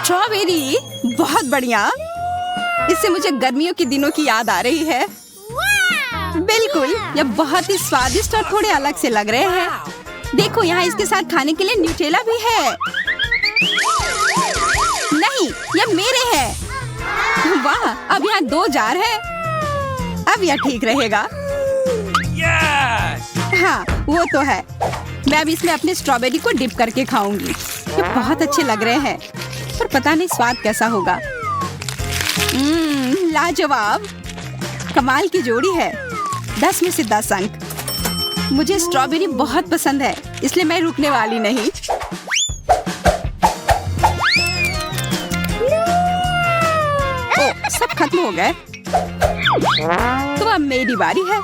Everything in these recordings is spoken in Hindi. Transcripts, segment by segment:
स्ट्रॉबेरी बहुत बढ़िया। इससे मुझे गर्मियों के दिनों की याद आ रही है। बिल्कुल, ये बहुत ही स्वादिष्ट और थोड़े अलग से लग रहे हैं। देखो, यहाँ इसके साथ खाने के लिए न्यूटेला भी है। नहीं, ये मेरे हैं। वाह, अब यहाँ 2 जार है। अब यह ठीक रहेगा। हाँ, वो तो है। मैं अब इसमें अपने स्ट्रॉबेरी को डिप करके खाऊंगी। ये बहुत अच्छे लग रहे हैं, पर पता नहीं स्वाद कैसा होगा। लाजवाब, कमाल की जोड़ी है। 10 में से 10 अंक। मुझे स्ट्रॉबेरी बहुत पसंद है, इसलिए मैं रुकने वाली नहीं। सब खत्म हो गए। तो अब मेरी बारी है।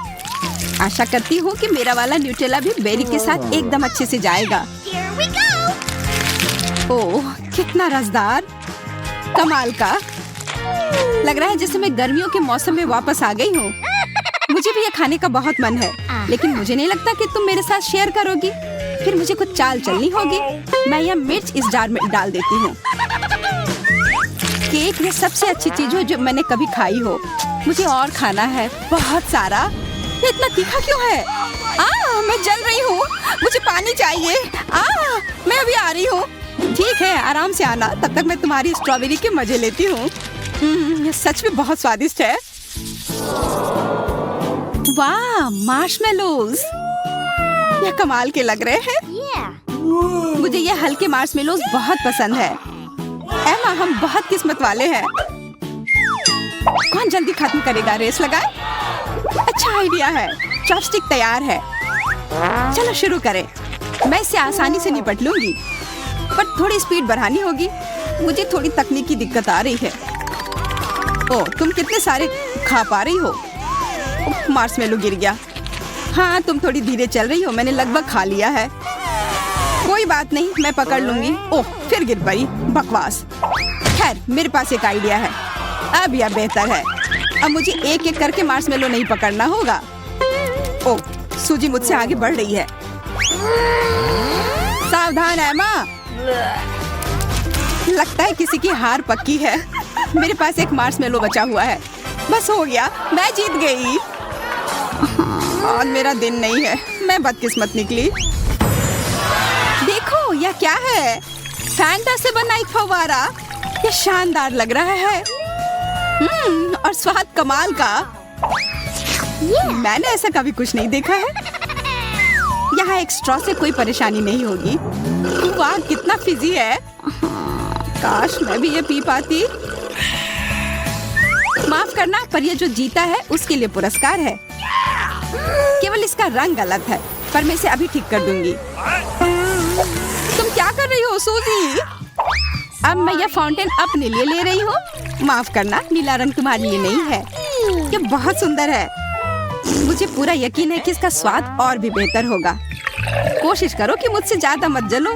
आशा करती हूँ कि मेरा वाला न्यूटेला भी बेरी के साथ एकदम अच्छे से जाएगा। ओह, कितना रसदार, कमाल का। लग रहा है जैसे मैं गर्मियों के मौसम में वापस आ गई हूँ। मुझे भी ये खाने का बहुत मन है, लेकिन मुझे नहीं लगता कि तुम मेरे साथ शेयर करोगी। फिर मुझे कुछ चाल चलनी होगी। मैं यह मिर्च इस जार में डाल देती हूँ। केक ये सबसे अच्छी चीज हो जो मैंने कभी खाई हो। मुझे और खाना है, बहुत सारा। ये इतना तीखा क्यों है? मैं जल रही हूँ। मुझे पानी चाहिए। मैं अभी आ रही हूँ। ठीक है, आराम से आना। तब तक मैं तुम्हारी स्ट्रॉबेरी के मजे लेती हूँ। ये सच में बहुत स्वादिष्ट है। वाह, मार्शमेलोज, ये कमाल के लग रहे हैं। मुझे ये हल्के मार्शमेलोज बहुत पसंद है। एमा, हम बहुत किस्मत वाले हैं। कौन जल्दी खत्म करेगा? रेस लगाए। अच्छा आइडिया है। चॉपस्टिक तैयार है। चलो शुरू करें। मैं इससे आसानी से निपट लूंगी, पर थोड़ी स्पीड बढ़ानी होगी। मुझे थोड़ी तकनीकी दिक्कत आ रही है। ओह, तुम कितने सारे खा पा रही हो? मार्शमेलो गिर गया। हाँ, तुम थोड़ी धीरे चल रही हो। मैंने लगभग खा लिया है। कोई बात नहीं, मैं पकड़ लूंगी। ओह, फिर गिर पड़ी। बकवास। खैर, मेरे पास एक आइडिया है। अब यह बेहतर है। अब मुझे एक एक करके मार्शमेलो नहीं पकड़ना होगा। ओह, सूजी मुझसे आगे बढ़ रही है। सावधान एमा। लगता है किसी की हार पक्की है। मेरे पास एक मार्शमेलो बचा हुआ है। बस हो गया, मैं जीत गई। आज मेरा दिन नहीं है। मैं बदकिस्मत निकली। देखो, यह क्या है? फैंटा से बना एक फव्वारा। यह शानदार लग रहा है। और स्वाद कमाल का। मैंने ऐसा कभी कुछ नहीं देखा है। यहाँ एक स्ट्रॉ से कोई परेशानी नहीं होगी। वाह, कितना फिजी है। काश मैं भी ये पी पाती। माफ करना, पर ये जो जीता है उसके लिए पुरस्कार है। केवल इसका रंग गलत है, पर मैं इसे अभी ठीक कर दूंगी। तुम क्या कर रही हो सूजी? अब मैं यह फाउंटेन अपने लिए ले रही हूँ। माफ करना, नीला रंग तुम्हारे लिए नहीं है। ये बहुत सुंदर है। मुझे पूरा यकीन है कि इसका स्वाद और भी बेहतर होगा। कोशिश करो कि मुझसे ज्यादा मत जलो।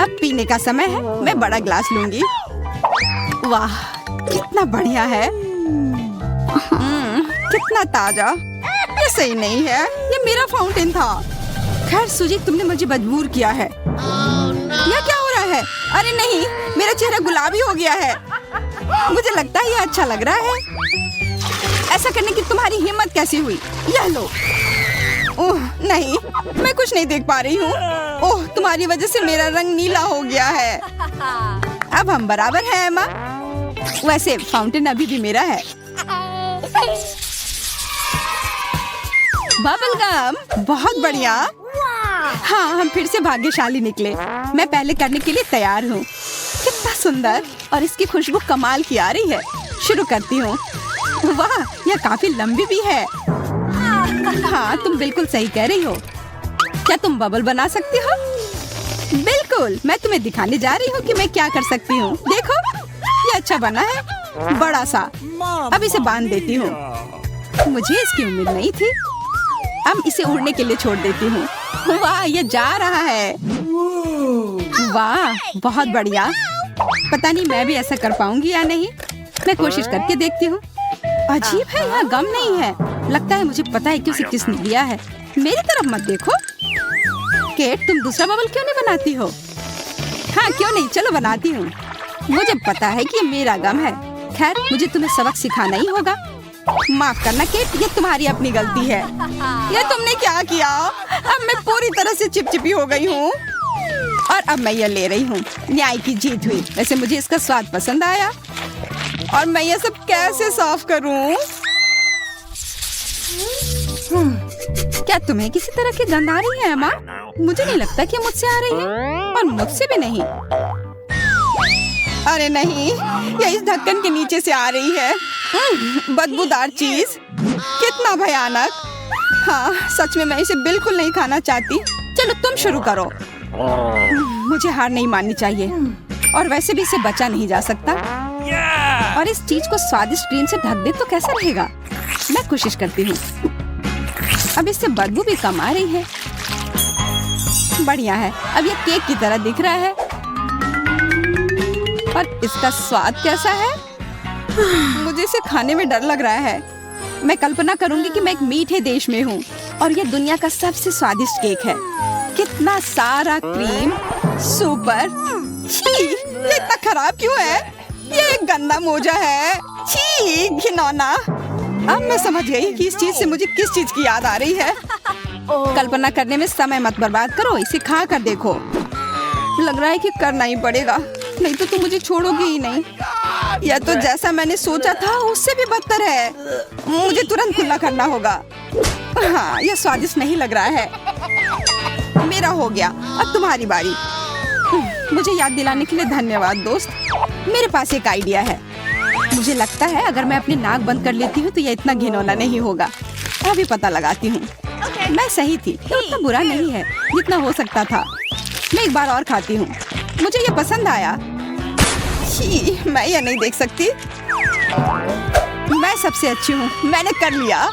अब पीने का समय है। मैं बड़ा ग्लास लूंगी। वाह, कितना बढ़िया है। कितना ताजा। ये सही नहीं है। ये मेरा फाउंटेन था। खैर सूजी, तुमने मुझे मजबूर किया है। यह क्या हो रहा है? अरे नहीं, मेरा चेहरा गुलाबी हो गया है। मुझे लगता है यह अच्छा लग रहा है। ऐसा करने की तुम्हारी हिम्मत कैसे हुई? यह लो। ओह नहीं, मैं कुछ नहीं देख पा रही हूँ। ओह, तुम्हारी वजह से मेरा रंग नीला हो गया है। अब हम बराबर हैं एमा। वैसे फाउंटेन अभी भी मेरा है। बबल गम, बहुत बढ़िया। हाँ, हम फिर से भाग्यशाली निकले। मैं पहले करने के लिए तैयार हूँ। कितना सुंदर, और इसकी खुशबू कमाल की आ रही है। शुरू करती हूँ। वाह, यह काफी लंबी भी है। हाँ, तुम बिल्कुल सही कह रही हो। क्या तुम बबल बना सकती हो? बिल्कुल, मैं तुम्हें दिखाने जा रही हूँ कि मैं क्या कर सकती हूँ। देखो, ये अच्छा बना है, बड़ा सा। अब इसे बांध देती हूँ। मुझे इसकी उम्मीद नहीं थी। अब इसे उड़ने के लिए छोड़ देती हूँ। वाह, ये जा रहा है। वाह, बहुत बढ़िया। पता नहीं मैं भी ऐसा कर पाऊंगी या नहीं। मैं कोशिश करके देखती हूँ। अजीब है, यहाँ गम नहीं है। लगता है मुझे पता है कि उसे किसने दिया है। मेरी तरफ मत देखो। केट, तुम दूसरा बबल क्यों नहीं बनाती हो? हाँ, क्यों नहीं, चलो बनाती हूँ। मुझे पता है कि ये मेरा गम है। खैर, मुझे तुम्हें सबक सिखाना ही होगा। माफ करना केट, ये तुम्हारी अपनी गलती है। ये तुमने क्या किया? अब मैं पूरी तरह से चिपचिपी हो गई हूँ और अब मैं ये ले रही हूँ। न्याय की जीत हुई। वैसे मुझे इसका स्वाद पसंद आया और मैं ये सब कैसे साफ करूँ? क्या तुम्हें किसी तरह की गंध आ रही है एमा? मुझे नहीं लगता कि मुझसे आ रही है और मुझसे भी नहीं। अरे नहीं, ये इस ढक्कन के नीचे से आ रही है। बदबूदार चीज, कितना भयानक। हाँ, सच में मैं इसे बिल्कुल नहीं खाना चाहती। चलो तुम शुरू करो। मुझे हार नहीं माननी चाहिए और वैसे भी इसे बचा नहीं जा सकता। और इस चीज को स्वादिष्ट क्रीम से ढक दे तो कैसा रहेगा? मैं कोशिश करती हूँ। अब इससे बदबू भी कम आ रही है। बढ़िया है, अब ये केक की तरह दिख रहा है। और इसका स्वाद कैसा है? मुझे इसे खाने में डर लग रहा है। मैं कल्पना करूंगी कि मैं एक मीठे देश में हूँ और ये दुनिया का सबसे स्वादिष्ट केक है। कितना सारा क्रीम, सुपर। छी, ये इतना खराब क्यों है? ये एक गंदा मोजा है। छी, घिनौना। अब मैं समझ गई कि इस चीज से मुझे किस चीज की याद आ रही है। कल्पना करने में समय मत बर्बाद करो, इसे खा कर देखो। लग रहा है कि करना ही पड़ेगा, नहीं तो तुम मुझे छोड़ोगी ही नहीं। यह तो जैसा मैंने सोचा था उससे भी बदतर है। मुझे तुरंत खुला करना होगा। हाँ, यह स्वादिष्ट नहीं लग रहा है। मेरा हो गया, अब तुम्हारी बारी। मुझे याद दिलाने के लिए धन्यवाद दोस्त। मेरे पास एक आइडिया है। मुझे लगता है अगर मैं अपनी नाक बंद कर लेती हूँ तो यह इतना घिनौना नहीं होगा। अभी पता लगाती हूँ। मैं सही थी, ये उतना बुरा नहीं है जितना हो सकता था। मैं एक बार और खाती हूँ। मुझे ये पसंद आया। छी, मैं ये नहीं देख सकती। मैं सबसे अच्छी हूँ, मैंने कर लिया।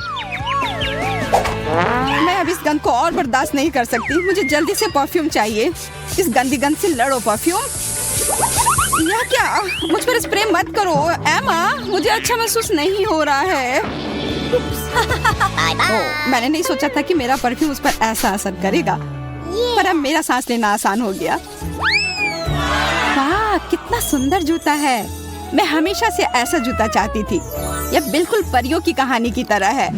मैं अब इस गंध को और बर्दाश्त नहीं कर सकती। मुझे जल्दी से परफ्यूम चाहिए। इस गंदी गंध से लड़ो परफ्यूम। यह क्या? मुझ पर स्प्रे मत करो एमा, मुझे अच्छा महसूस नहीं हो रहा है। मैंने नहीं सोचा था कि मेरा परफ्यूम उस पर ऐसा असर करेगा, पर अब मेरा सांस लेना आसान हो गया। वाह, कितना सुंदर जूता है। मैं हमेशा से ऐसा जूता चाहती थी। यह बिल्कुल परियों की कहानी की तरह है।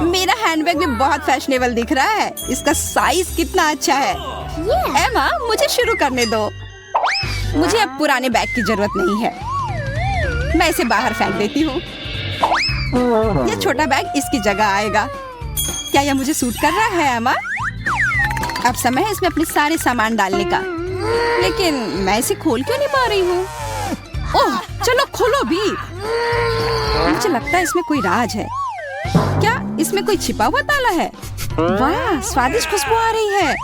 मेरा हैंडबैग भी बहुत फैशनेबल दिख रहा है। इसका साइज कितना अच्छा है। एमा, मुझे शुरू करने दो। मुझे अब पुराने बैग की जरूरत नहीं है। मैं इसे बाहर फेंक देती हूँ। यह छोटा बैग इसकी जगह आएगा। क्या यह मुझे सूट कर रहा है एमा? अब समय है इसमें अपने सारे सामान डालने का। लेकिन मैं इसे खोल क्यों नहीं पा रही हूँ? ओह, चलो खोलो भी। मुझे लगता है इसमें कोई राज है। क्या इसमें कोई छिपा हुआ ताला है? वाह, स्वादिष्ट खुशबू आ रही है।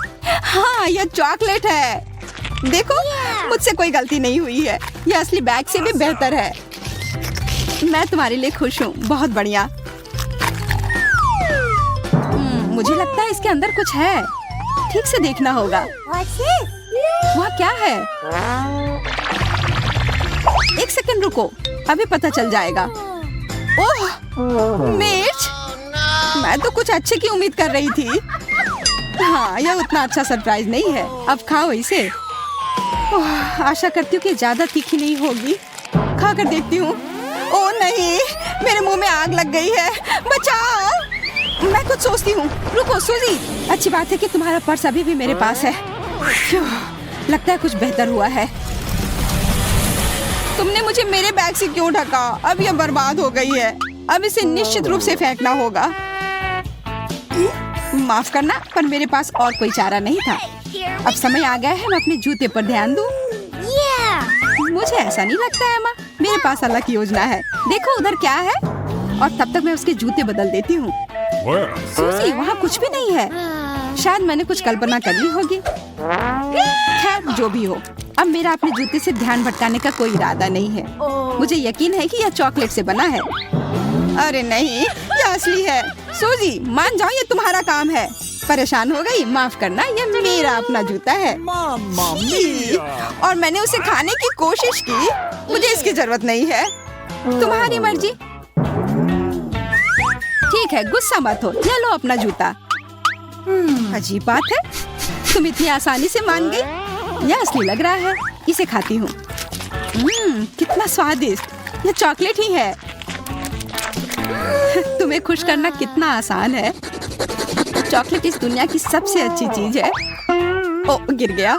हाँ, यह चॉकलेट है। देखो, मुझसे कोई गलती नहीं हुई है। यह असली बैग से भी बेहतर है। मैं तुम्हारे लिए खुश हूँ। बहुत बढ़िया। मुझे लगता है इसके अंदर कुछ है। ठीक से देखना होगा। वह क्या है? एक सेकंड रुको, अभी पता चल जाएगा। ओह, मिर्च। मैं तो कुछ अच्छे की उम्मीद कर रही थी। हाँ, यह उतना अच्छा सरप्राइज नहीं है। अब खाओ इसे। आशा करती हूँ कि ज्यादा तीखी नहीं होगी। खा कर देखती हूँ। ओह नहीं, मेरे मुंह में आग लग गई है। बचाओ। मैं कुछ सोचती हूँ। रुको सूजी, अच्छी बात है कि तुम्हारा पर्स अभी भी मेरे पास है। लगता है कुछ बेहतर हुआ है। तुमने मुझे मेरे बैग से क्यों ढका? अब यह बर्बाद हो गई है। अब इसे निश्चित रूप से फेंकना होगा। माफ करना, पर मेरे पास और कोई चारा नहीं था। अब समय आ गया है मैं अपने जूते पर ध्यान दूं। मुझे ऐसा नहीं लगता है एमा, मेरे पास अलग योजना है। देखो उधर क्या है। और तब तक मैं उसके जूते बदल देती हूँ। सूजी, वहाँ कुछ भी नहीं है। शायद मैंने कुछ कल्पना कर ली होगी। खैर, जो भी हो, अब मेरा अपने जूते से ध्यान भटकाने का कोई इरादा नहीं है। मुझे यकीन है कि यह चॉकलेट से बना है। अरे नहीं, यह असली है। सूजी, मान जाओ ये तुम्हारा काम है। परेशान हो गई? माफ करना, ये मेरा अपना जूता है। और मैंने उसे खाने की कोशिश की। मुझे इसकी जरूरत नहीं है। तुम्हारी मर्जी। ठीक है, गुस्सा मत हो। ये लो अपना जूता। अजीब बात है, तुम इतनी आसानी से मान गई। यह असली लग रहा है। इसे खाती हूँ। कितना स्वादिष्ट। ये चॉकलेट ही है। तुम्हें खुश करना कितना आसान है। चॉकलेट इस दुनिया की सबसे अच्छी चीज है। ओ, गिर गया।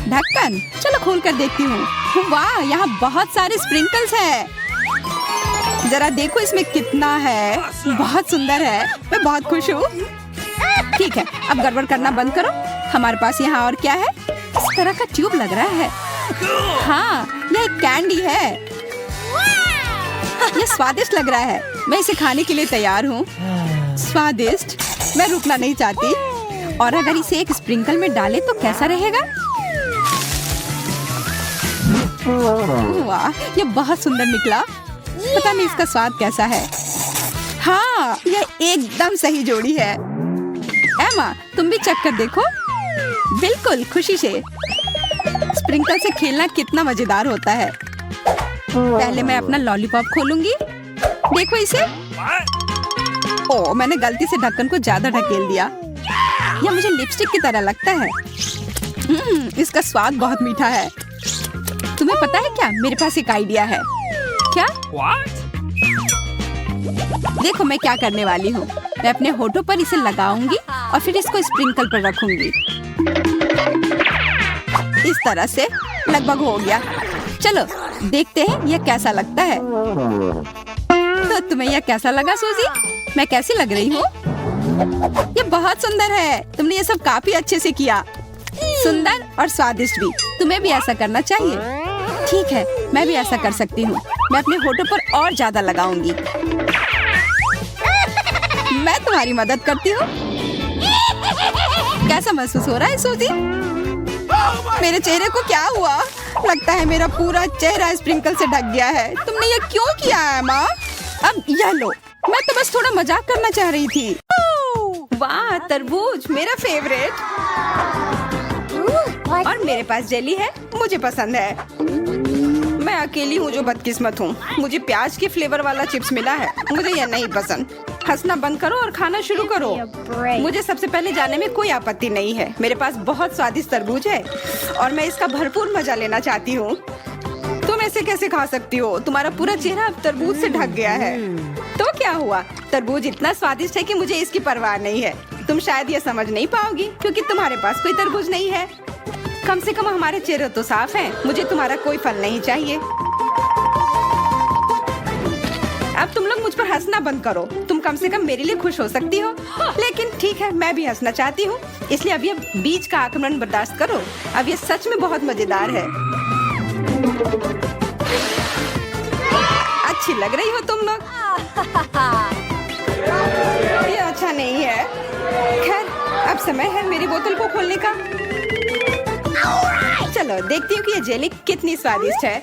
ढक्कन, चलो खोल कर देखती हूँ। वाह, यहाँ बहुत सारे स्प्रिंकल्स हैं। जरा देखो इसमें कितना है। बहुत सुंदर है। मैं बहुत खुश हूँ। ठीक है, अब गड़बड़ करना बंद करो। हमारे पास यहाँ और क्या है? इस तरह का ट्यूब लग रहा है। हाँ, यह एक कैंडी है। यह स्वादिष्ट लग रहा है। मैं इसे खाने के लिए तैयार हूँ। स्वादिष्ट, मैं रुकना नहीं चाहती। और अगर इसे एक स्प्रिंकल में डाले तो कैसा रहेगा? वाह, ये बहुत सुंदर निकला। पता नहीं इसका स्वाद कैसा है। हाँ, यह एकदम सही जोड़ी है। एमा, तुम भी चख कर देखो। बिल्कुल, खुशी से। स्प्रिंकल से खेलना कितना मजेदार होता है। पहले मैं अपना लॉलीपॉप खोलूंगी। देखो इसे। ओ, मैंने गलती से ढक्कन को ज्यादा ढकेल दिया। यह मुझे लिपस्टिक की तरह लगता है। इसका स्वाद बहुत मीठा है। तुम्हें पता है क्या, मेरे पास एक आइडिया है। क्या? देखो मैं क्या करने वाली हूँ। मैं अपने होठों पर इसे लगाऊंगी और फिर इसको स्प्रिंकल पर रखूंगी। इस तरह से लगभग हो गया। चलो देखते हैं यह कैसा लगता है। तो तुम्हें यह कैसा लगा सूजी? मैं कैसी लग रही हूँ? ये बहुत सुंदर है। तुमने ये सब काफी अच्छे से किया। सुंदर और स्वादिष्ट भी। तुम्हें भी ऐसा करना चाहिए। ठीक है, मैं भी ऐसा कर सकती हूँ। मैं अपने होठों पर और ज्यादा लगाऊंगी। मैं तुम्हारी मदद करती हूँ। कैसा महसूस हो रहा है सूजी? मेरे चेहरे को क्या हुआ? लगता है मेरा पूरा चेहरा स्प्रिंकल से ढक गया है। तुमने ये क्यों किया है माँ? अब यह लो। मैं तो बस थोड़ा मजाक करना चाह रही थी। वाह, तरबूज मेरा फेवरेट। और मेरे पास जेली है, मुझे पसंद है। मैं अकेली हूँ जो बदकिस्मत हूँ। मुझे प्याज के फ्लेवर वाला चिप्स मिला है। मुझे यह नहीं पसंद। हंसना बंद करो और खाना शुरू करो। मुझे सबसे पहले जाने में कोई आपत्ति नहीं है। मेरे पास बहुत स्वादिष्ट तरबूज है और मैं इसका भरपूर मजा लेना चाहती हूँ। तुम ऐसे कैसे खा सकती हो? तुम्हारा पूरा चेहरा अब तरबूज से ढक गया है। तो क्या हुआ? तरबूज इतना स्वादिष्ट है कि मुझे इसकी परवाह नहीं है। तुम शायद ये समझ नहीं पाओगी क्योंकि तुम्हारे पास कोई तरबूज नहीं है। कम से कम हमारे चेहरे तो साफ हैं। मुझे तुम्हारा कोई फल नहीं चाहिए। अब तुम लोग मुझ पर हंसना बंद करो। तुम कम से कम मेरे लिए खुश हो सकती हो। लेकिन ठीक है, मैं भी हंसना चाहती हूँ। इसलिए अब ये बीच का आक्रमण बर्दाश्त करो। अब ये सच में बहुत मजेदार है। अच्छी लग रही हो तुम लोग। ये अच्छा नहीं है। खैर, अब समय है मेरी बोतल को खोलने का। चलो देखती हूँ कि ये जेली कितनी स्वादिष्ट है।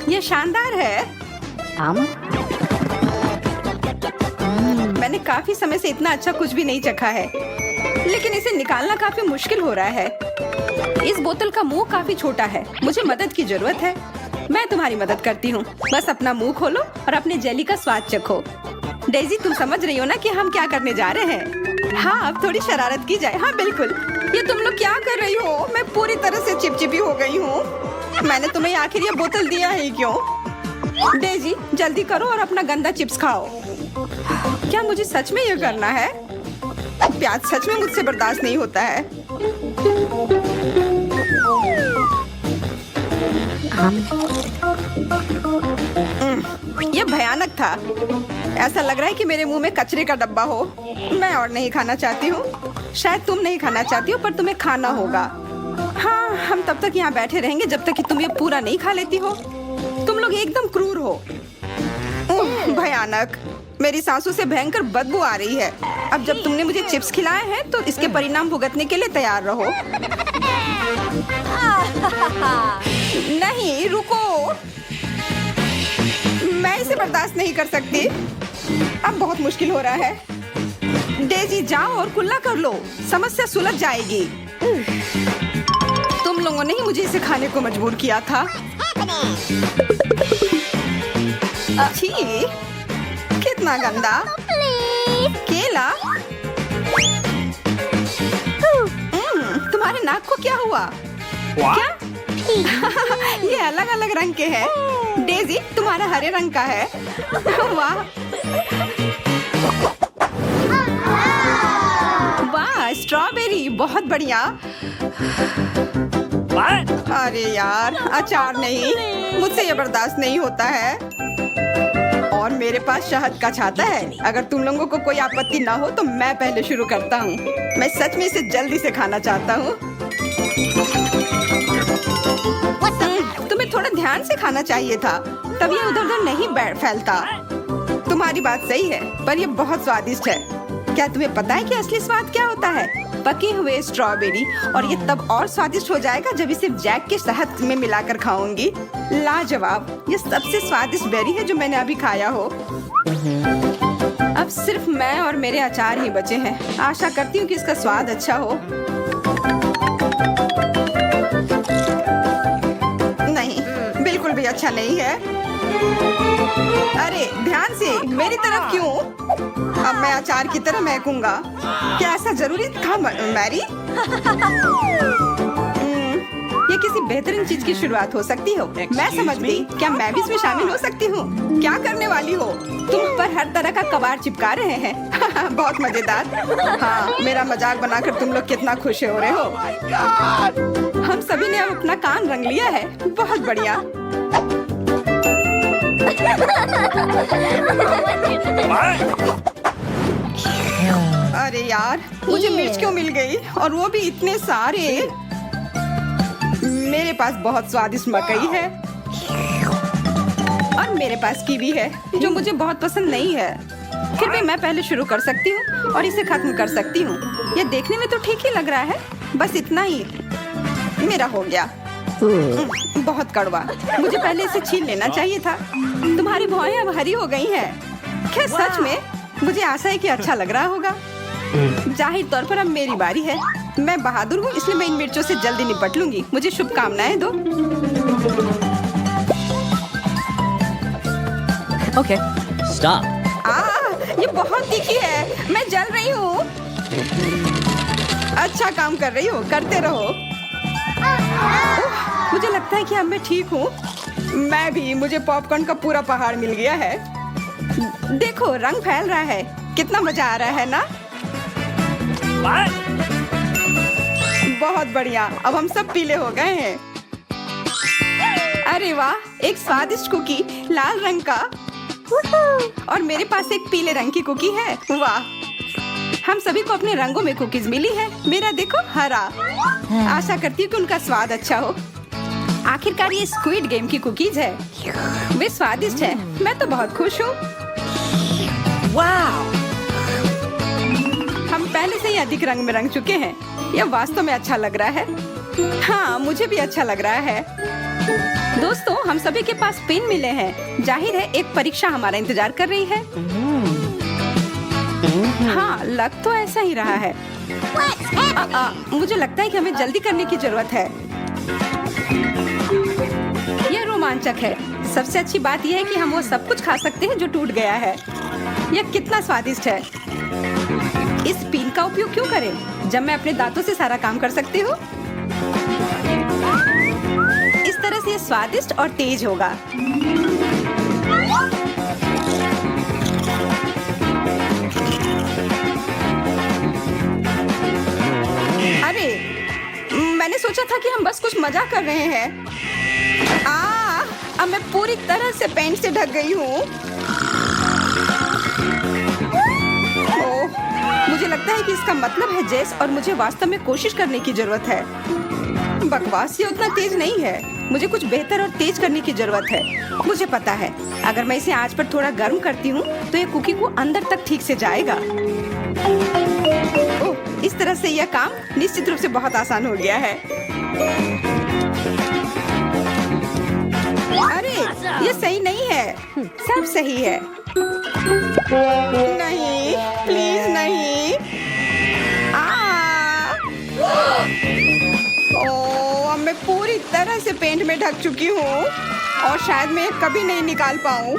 ये शानदार है। मैंने काफी समय से इतना अच्छा कुछ भी नहीं चखा है, लेकिन इसे निकालना काफी मुश्किल हो रहा है। इस बोतल का मुंह काफी छोटा है। मुझे मदद की जरूरत है। मैं तुम्हारी मदद करती हूँ। बस अपना मुंह खोलो और अपने जेली का स्वाद चखो। डेजी, तुम समझ रही हो ना कि हम क्या करने जा रहे हैं? हाँ, अब थोड़ी शरारत की जाए। हाँ बिल्कुल। ये तुम लोग क्या कर रही हो? मैं पूरी तरह से चिपचिपी हो गई हूँ। मैंने तुम्हें आखिर ये बोतल दिया है क्यों? डेजी, जल्दी करो और अपना गंदा चिप्स खाओ। क्या मुझे सच में ये करना है? प्याज सच में मुझसे बर्दाश्त नहीं होता है। ये भयानक था। ऐसा लग रहा है कि मेरे मुंह में कचरे का डब्बा हो। मैं और नहीं खाना चाहती हूँ। शायद तुम नहीं खाना चाहती हो, पर तुम्हें खाना होगा। हाँ, हम तब तक यहाँ बैठे रहेंगे जब तक कि तुम ये पूरा नहीं खा लेती हो। तुम लोग एकदम क्रूर हो। भयानक। मेरी सांसों से भयंकर बदबू आ रही है। अब जब तुमने मुझे चिप्स खिलाए हैं तो इसके परिणाम भुगतने के लिए तैयार रहो। नहीं, रुको। मैं इसे बर्दाश्त नहीं कर सकती। अब बहुत मुश्किल हो रहा है। डेजी, जाओ और कुल्ला कर लो। समस्या सुलझ जाएगी। तुम लोगों ने ही मुझे इसे खाने को मजबूर किया था। छी, कितना गंदा। केला। नाक को क्या हुआ? क्या? ये अलग अलग रंग के हैं। डेजी, तुम्हारा हरे रंग का है। वाह वाह, स्ट्रॉबेरी, बहुत बढ़िया। अरे यार, अचार नहीं, मुझसे ये बर्दाश्त नहीं होता है। और मेरे पास शहद का छाता है। अगर तुम लोगों को कोई आपत्ति ना हो तो मैं पहले शुरू करता हूँ। मैं सच में इसे जल्दी से खाना चाहता हूँ। तुम्हें थोड़ा ध्यान से खाना चाहिए था, तब ये उधर उधर नहीं फैलता। तुम्हारी बात सही है, पर ये बहुत स्वादिष्ट है। क्या तुम्हें पता है कि असली स्वाद क्या होता है? पके हुए स्ट्रॉबेरी, और ये तब और स्वादिष्ट हो जाएगा जब इसे जैक के शहद में मिलाकर खाऊंगी। लाजवाब, ये सबसे स्वादिष्ट बेरी है जो मैंने अभी खाया हो। अब सिर्फ मैं और मेरे अचार ही बचे हैं। आशा करती हूँ कि इसका स्वाद अच्छा हो। नहीं, बिल्कुल भी अच्छा नहीं है। अरे ध्यान से, मेरी तरफ क्यों? अब मैं अचार की तरह महकूंगा। क्या ऐसा जरूरी था मैरी? ये किसी बेहतरीन चीज की शुरुआत हो सकती हो। मैं समझ गई। क्या मैं भी इसमें शामिल हो सकती हूँ? क्या करने वाली हो? तुम पर हर तरह का कबाड़ चिपका रहे हैं। बहुत मजेदार। हाँ, मेरा मजाक बनाकर तुम लोग कितना खुश हो रहे हो। हम सभी ने अब अपना कान रंग लिया है। बहुत बढ़िया। अरे यार, मुझे मिर्च क्यों मिल गई, और वो भी इतने सारे। मेरे पास बहुत स्वादिष्ट मकई है, और मेरे पास कीवी है जो मुझे बहुत पसंद नहीं है। फिर भी मैं पहले शुरू कर सकती हूँ और इसे खत्म कर सकती हूँ। ये देखने में तो ठीक ही लग रहा है। बस इतना ही मेरा हो गया। बहुत कड़वा, मुझे पहले इसे छीन लेना चाहिए था। तुम्हारी भौहें अब हरी हो गई हैं। क्या सच में? मुझे आशा है कि अच्छा लग रहा होगा। जाहिर तौर पर अब मेरी बारी है। मैं बहादुर हूँ, इसलिए मैं इन मिर्चों से जल्दी निपट लूंगी। मुझे शुभकामनाएं दो। Okay, stop. ये बहुत तीखी है। मैं जल रही हूँ। अच्छा काम कर रही हो, करते रहो। मुझे लगता है कि अब मैं ठीक हूँ। मैं भी। मुझे पॉपकॉर्न का पूरा पहाड़ मिल गया है। देखो, रंग फैल रहा है। कितना मजा आ रहा है ना? बहुत बढ़िया। अब हम सब पीले हो गए हैं। अरे वाह, एक स्वादिष्ट कुकी, लाल रंग का। और मेरे पास एक पीले रंग की कुकी है। वाह, हम सभी को अपने रंगों में कुकीज मिली है। मेरा देखो, हरा। आशा करती हूँ कि उनका स्वाद अच्छा हो। आखिरकार ये स्क्विड गेम की कुकीज है। वे स्वादिष्ट है। मैं तो बहुत खुश हूँ। वाह, हम पहले से ही अधिक रंग में रंग चुके हैं। यह वास्तव में अच्छा लग रहा है। हाँ, मुझे भी अच्छा लग रहा है। दोस्तों, हम सभी के पास पेन मिले हैं। जाहिर है एक परीक्षा हमारा इंतजार कर रही है। हाँ, लग तो ऐसा ही रहा है। मुझे लगता है कि हमें जल्दी करने की जरूरत है। यह रोमांचक है। सबसे अच्छी बात यह है कि हम वो सब कुछ खा सकते हैं जो टूट गया है। यह कितना स्वादिष्ट है। इस पिन का उपयोग क्यों करें जब मैं अपने दांतों से सारा काम कर सकती हूँ? इस तरह से ये स्वादिष्ट और तेज होगा। अरे, मैंने सोचा था कि हम बस कुछ मजा कर रहे हैं। अब मैं पूरी तरह से पेंट से ढक गई हूँ। मुझे लगता है कि इसका मतलब है जेस, और मुझे वास्तव में कोशिश करने की जरूरत है। बकवास, ये उतना तेज नहीं है। मुझे कुछ बेहतर और तेज करने की जरूरत है। मुझे पता है, अगर मैं इसे आंच पर थोड़ा गर्म करती हूँ तो ये कुकी को अंदर तक ठीक से जाएगा। ओह, इस तरह से यह काम निश्चित रूप से बहुत आसान हो गया है। अरे, ये सही नहीं है। सब सही है। नहीं, प्लीज नहीं। अब मैं पूरी तरह से पेंट में ढक चुकी हूँ, और शायद मैं कभी नहीं निकाल पाऊँ।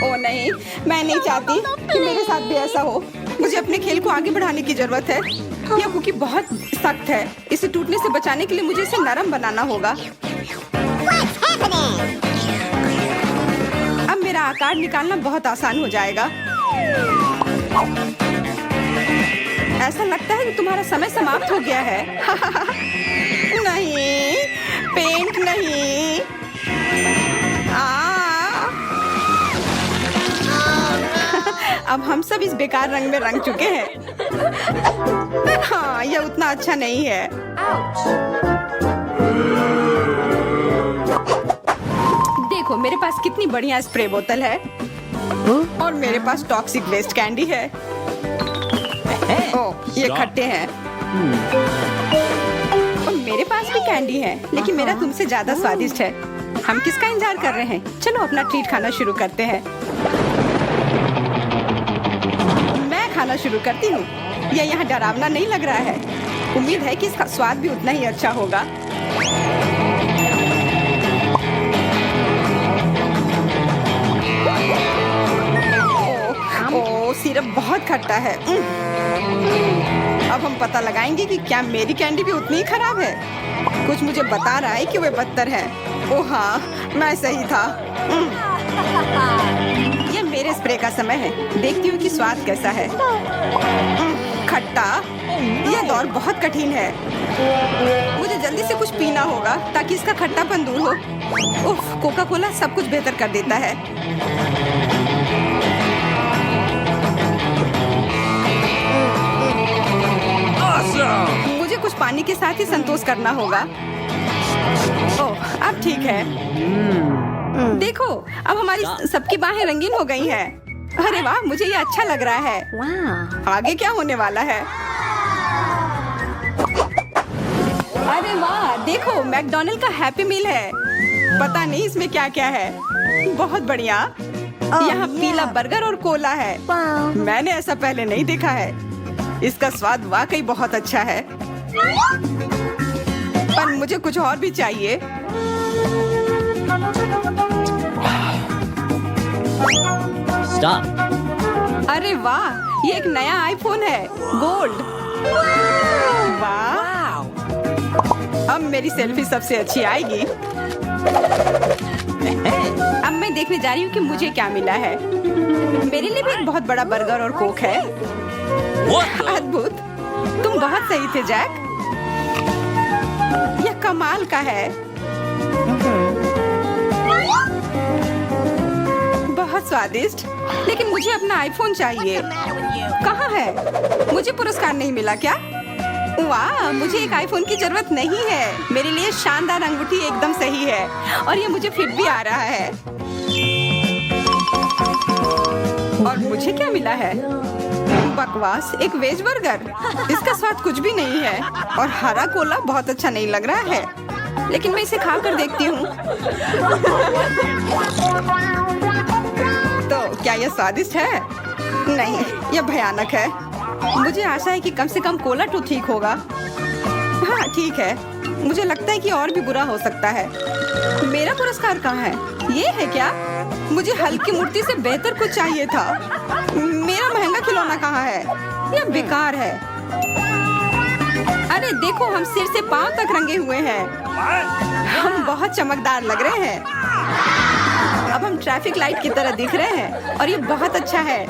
ओह नहीं, मैं नहीं चाहती कि मेरे साथ भी ऐसा हो। मुझे अपने खेल को आगे बढ़ाने की जरूरत है। यह कुकी बहुत सख्त है। इसे टूटने से बचाने के लिए मुझे इसे नरम बनाना होगा। अब मेरा आकार निकालना बहुत आसान हो जाएगा। ऐसा लगता है कि तुम्हारा समय समाप्त हो गया है। नहीं, पेंट नहीं। अब हम सब इस बेकार रंग में रंग चुके हैं। हाँ, यह उतना अच्छा नहीं है। देखो मेरे पास कितनी बढ़िया स्प्रे बोतल है और मेरे पास टॉक्सिक वेस्ट कैंडी है। ओह, ये खट्टे हैं। और मेरे पास भी कैंडी है, लेकिन मेरा तुमसे ज्यादा स्वादिष्ट है। हम किसका इंतजार कर रहे हैं? चलो अपना ट्रीट खाना शुरू करते हैं। मैं खाना शुरू करती हूँ। यह यहाँ डरावना नहीं लग रहा है। उम्मीद है कि इसका स्वाद भी उतना ही अच्छा होगा। ओह, सिरप बहुत खट्टा है। अब हम पता लगाएंगे कि क्या मेरी कैंडी भी उतनी ही खराब है। कुछ मुझे बता रहा है कि वे बदतर है। ओह हाँ, मैं सही था। यह मेरे स्प्रे का समय है। देखती हूँ कि स्वाद कैसा है। खट्टा। यह दौर बहुत कठिन है। मुझे जल्दी से कुछ पीना होगा ताकि इसका खट्टापन दूर हो। उफ, कोका कोला सब कुछ बेहतर कर देता है। मुझे कुछ पानी के साथ ही संतोष करना होगा। ओह, अब ठीक है। देखो, अब हमारी सबकी बाहें रंगीन हो गई हैं। अरे वाह, मुझे ये अच्छा लग रहा है। आगे क्या होने वाला है? अरे वाह, देखो मैकडॉनल्ड का हैप्पी मील है। पता नहीं इसमें क्या क्या है। बहुत बढ़िया। यहाँ पीला बर्गर और कोला है। मैंने ऐसा पहले नहीं देखा है। इसका स्वाद वाकई बहुत अच्छा है, पर मुझे कुछ और भी चाहिए। Stop. अरे वाह, ये एक नया आईफोन है, गोल्ड। वाह, अब मेरी सेल्फी सबसे अच्छी आएगी। अब मैं देखने जा रही हूँ कि मुझे क्या मिला है। मेरे लिए भी एक बहुत बड़ा बर्गर और कोक है। अद्भुत, तुम बहुत सही थे जैक। यह कमाल का है। बहुत स्वादिष्ट, लेकिन मुझे अपना आईफोन चाहिए। कहाँ है? मुझे पुरस्कार नहीं मिला क्या? वाह, मुझे एक आईफोन की जरूरत नहीं है। मेरे लिए शानदार अंगूठी एकदम सही है और ये मुझे फिट भी आ रहा है। और मुझे क्या मिला है? बकवास, एक वेज बर्गर। इसका स्वाद कुछ भी नहीं है और हरा कोला बहुत अच्छा नहीं लग रहा है, लेकिन मैं इसे खा कर देखती हूँ। तो क्या यह स्वादिष्ट है? नहीं, यह भयानक है। मुझे आशा है कि कम से कम कोला तो ठीक होगा। हाँ ठीक है, मुझे लगता है कि और भी बुरा हो सकता है। मेरा पुरस्कार कहाँ है? ये है क्या? मुझे हल्की मूर्ति से बेहतर कुछ चाहिए था। मेरा महंगा खिलौना कहाँ है? यह बेकार है। अरे देखो, हम सिर से पांव तक रंगे हुए हैं। हम बहुत चमकदार लग रहे हैं। अब हम ट्रैफिक लाइट की तरह दिख रहे हैं और ये बहुत अच्छा है।